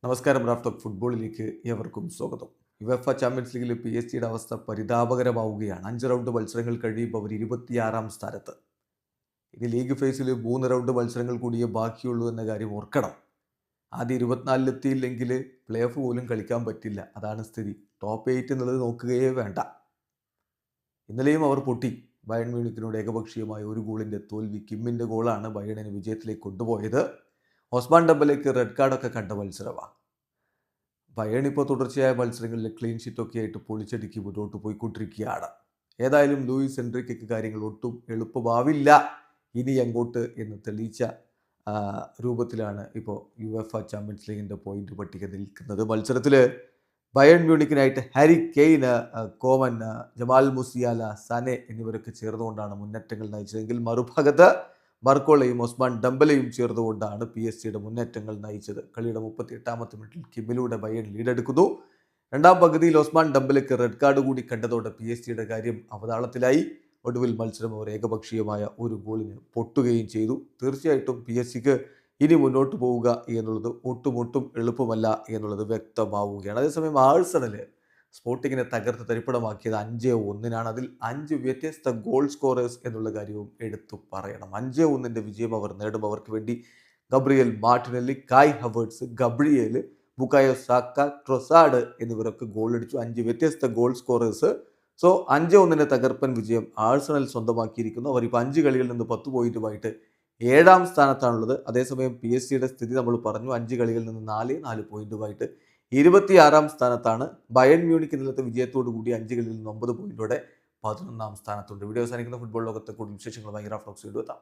നമസ്കാരം. റാഫ്റ്റോക്ക് ഫുട്ബോളിലേക്ക് ഏവർക്കും സ്വാഗതം. യുവേഫ ചാമ്പ്യൻസ് ലീഗിൽ PSG അവസ്ഥ പരിതാപകരമാവുകയാണ്. 5 റൗണ്ട് മത്സരങ്ങൾ കഴിയുമ്പോൾ അവർ 26-ാം സ്ഥാനത്ത്. ഇനി ലീഗ് ഫേസിൽ 3 റൗണ്ട് മത്സരങ്ങൾ കൂടിയേ ബാക്കിയുള്ളൂ എന്ന കാര്യം ഓർക്കണം. ആദ്യം 24 എത്തിയില്ലെങ്കിൽ പ്ലേ ഓഫ് പോലും കളിക്കാൻ പറ്റില്ല. അതാണ് സ്ഥിതി. ടോപ്പ് 8 എന്നുള്ളത് നോക്കുകയേ വേണ്ട. ഇന്നലെയും അവർ പൊട്ടി. ബയേൺ മ്യൂണിക്കിനോട് ഏകപക്ഷീയമായ ഒരു ഗോളിൻ്റെ തോൽവി. കിമ്മിൻ്റെ ഗോളാണ് ബയേണിനെ വിജയത്തിലേക്ക് കൊണ്ടുപോയത്. ഒസ്മാൻ ഡെമ്പലേക്ക് റെഡ് കാർഡൊക്കെ കണ്ട മത്സരമാണ്. ബയേൺ ഇപ്പോൾ തുടർച്ചയായ മത്സരങ്ങളിൽ ക്ലീൻ ഷീറ്റൊക്കെ ആയിട്ട് പൊളിച്ചടുക്കി മുന്നോട്ട് പോയിക്കൊണ്ടിരിക്കുകയാണ്. ഏതായാലും ലൂയിസ് എൻറിക്കയ്ക്ക് കാര്യങ്ങൾ ഒട്ടും എളുപ്പമാവില്ല ഇനി അങ്ങോട്ട് എന്ന് തെളിയിച്ച രൂപത്തിലാണ് ഇപ്പോൾ യുവേഫ ചാമ്പ്യൻസ് ലീഗിൻ്റെ പോയിന്റ് പട്ടിക നിൽക്കുന്നത്. മത്സരത്തിൽ ബയേൺ മ്യൂണിക്കിനായിട്ട് Harry Kane, Coman, Jamal Musiala, Sane എന്നിവരൊക്കെ ചേർന്നുകൊണ്ടാണ് മുന്നേറ്റങ്ങൾ നയിച്ചതെങ്കിൽ മറുഭാഗത്ത് ബർക്കോളയും ഒസ്മാൻ ഡംബലയും ചേർന്നുകൊണ്ടാണ് PSG മുന്നേറ്റങ്ങൾ നയിച്ചത്. കളിയുടെ 38-ാമത്തെ മിനിറ്റിൽ കിമ്മിലൂടെ ബയേൺ ലീഡെടുക്കുന്നു. രണ്ടാം പകുതിയിൽ ഒസ്മാൻ ഡംബലയ്ക്ക് റെഡ് കാർഡ് കൂടി കണ്ടതോടെ PSG കാര്യം അവതാളത്തിലായി. ഒടുവിൽ മത്സരം അവർ ഏകപക്ഷീയമായ ഒരു ഗോളിന് പൊട്ടുകയും ചെയ്തു. തീർച്ചയായിട്ടും PSG ഇനി മുന്നോട്ട് പോവുക എന്നുള്ളത് ഒട്ടും എളുപ്പമല്ല എന്നുള്ളത് വ്യക്തമാവുകയാണ്. അതേസമയം ആഴ്സണൽ സ്പോർട്ടിങ്ങിനെ തകർത്ത് തരിപ്പണമാക്കിയത് 5-1. അതിൽ 5 വ്യത്യസ്ത ഗോൾ സ്കോറേഴ്സ് എന്നുള്ള കാര്യവും എടുത്തു പറയണം. 5-1 വിജയം അവർ നേടും. അവർക്ക് വേണ്ടി Gabriel Martinelli, Kai Havertz, Gabriel, Bukayo Saka, Trossard എന്നിവരൊക്കെ ഗോളടിച്ചു. 5 വ്യത്യസ്ത ഗോൾ സ്കോറേഴ്സ്. സോ 5-1 തകർപ്പൻ വിജയം ആഴ്സണൽ സ്വന്തമാക്കിയിരിക്കുന്നു. അവർ ഇപ്പോൾ 5 കളികളിൽ നിന്ന് 10 പോയിന്റുമായിട്ട് 7-ാം സ്ഥാനത്താണുള്ളത്. അതേസമയം PSG സ്ഥിതി നമ്മൾ പറഞ്ഞു. 5 കളികളിൽ നിന്ന് 4 പോയിന്റുമായിട്ട് 26-ാം സ്ഥാനത്താണ്. ബയേൺ മ്യൂണിക്ക് ഇന്നലത്തെ വിജയത്തോടു കൂടി 5 കളിയിൽ നിന്ന് 9 പോയിന്റോടെ 11-ാം സ്ഥാനത്തുണ്ട്. വീഡിയോ അവസാനിക്കുന്ന ഫുട്ബോൾ ലോകത്തെ കൂടുതൽ വിശേഷങ്ങളുമായി റാഫ്റ്റോക്സ് വീഡിയോ എത്താം.